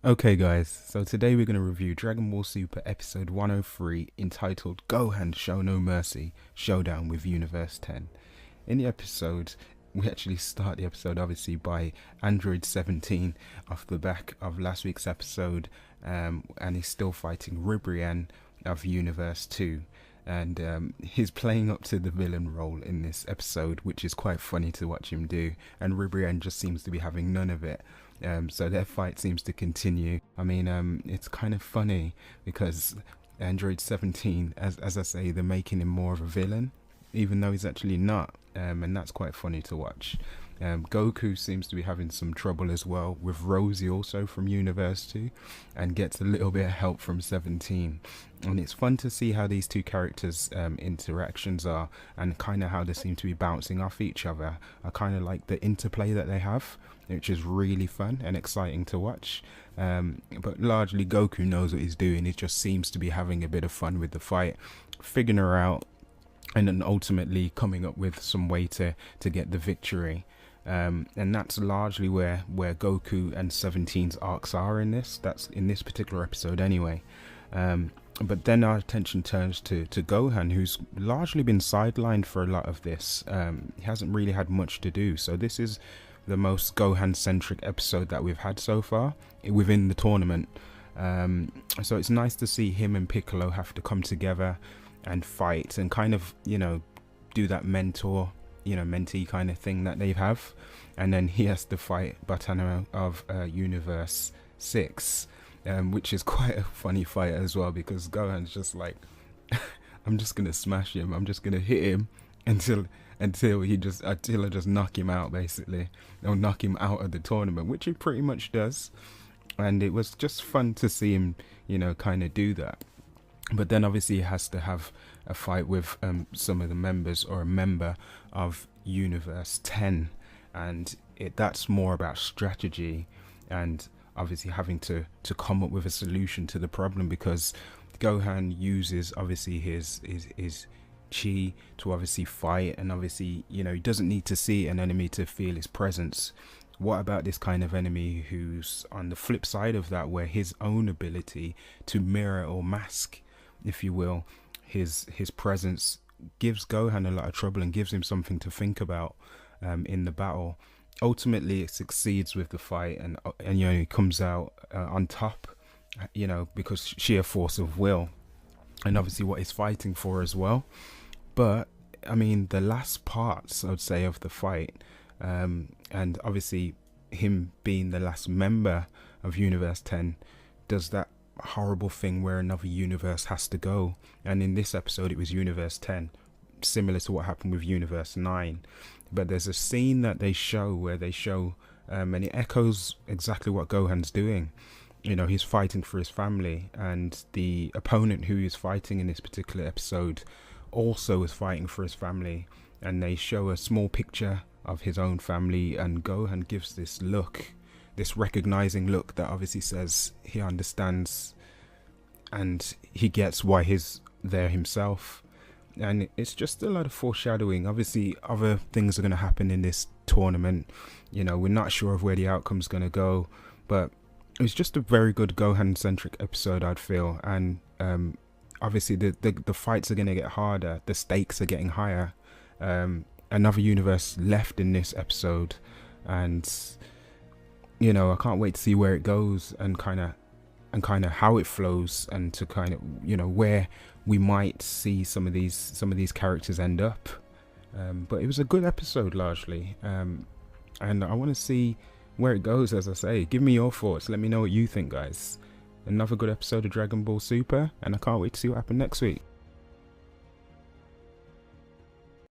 Okay guys, so today we're going to review Dragon Ball Super episode 103 entitled Gohan Show No Mercy Showdown with Universe 10. In the episode, we actually start the episode obviously by Android 17 off the back of last week's episode, and he's still fighting Ribrianne of Universe 2. And he's playing up to the villain role in this episode, which is quite funny to watch him do, and Ribrianne just seems to be having none of it. So their fight seems to continue. I mean, it's kind of funny because Android 17, as I say, they're making him more of a villain, even though he's actually not, and that's quite funny to watch. Goku seems to be having some trouble as well, with Rosie also from Universe 2, and gets a little bit of help from 17. And it's fun to see how these two characters' interactions are, and kind of how they seem to be bouncing off each other. I kind of like the interplay that they have, which is really fun and exciting to watch. But largely Goku knows what he's doing. He just seems to be having a bit of fun with the fight, figuring her out, and then ultimately coming up with some way to get the victory. And that's largely where Goku and 17's arcs are in this. That's in this particular episode anyway. But then our attention turns to Gohan, who's largely been sidelined for a lot of this. He hasn't really had much to do. So this is the most Gohan-centric episode that we've had so far within the tournament. So it's nice to see him and Piccolo have to come together and fight and kind of, do that mentee kind of thing that they have. And then he has to fight Batano of Universe 6, which is quite a funny fight as well, because Gohan's just like, I'm just gonna smash him, I'm just gonna hit him until I just knock him out, basically, or knock him out of the tournament, which he pretty much does. And it was just fun to see him, kind of do that. But then obviously he has to have a fight with some of the members, or a member of Universe 10, and that's more about strategy and obviously having to come up with a solution to the problem, because Gohan uses obviously his chi to obviously fight, and obviously he doesn't need to see an enemy to feel his presence. What about this kind of enemy who's on the flip side of that, where his own ability to mirror or mask, if you will, his presence gives Gohan a lot of trouble and gives him something to think about in the battle. Ultimately it succeeds with the fight, and he comes out on top, because sheer force of will, and obviously what he's fighting for as well. But I mean, the last parts, I would say, of the fight, and obviously him being the last member of Universe 10 does that horrible thing where another universe has to go, and in this episode it was Universe 10, similar to what happened with Universe 9. But there's a scene that they show where they show and it echoes exactly what Gohan's doing. He's fighting for his family, and the opponent who he's fighting in this particular episode also is fighting for his family, and they show a small picture of his own family, and Gohan gives this look, this recognizing look that obviously says he understands and he gets why he's there himself. And it's just a lot of foreshadowing. Obviously other things are going to happen in this tournament, we're not sure of where the outcome's going to go, but it was just a very good Gohan centric episode, I'd feel. And obviously the fights are going to get harder, the stakes are getting higher. Another universe left in this episode, and I can't wait to see where it goes, and kind of how it flows, and to kind of where we might see some of these characters end up. But it was a good episode largely, and I want to see where it goes. As I say, give me your thoughts, let me know what you think, guys. Another good episode of Dragon Ball Super, and I can't wait to see what happens next week.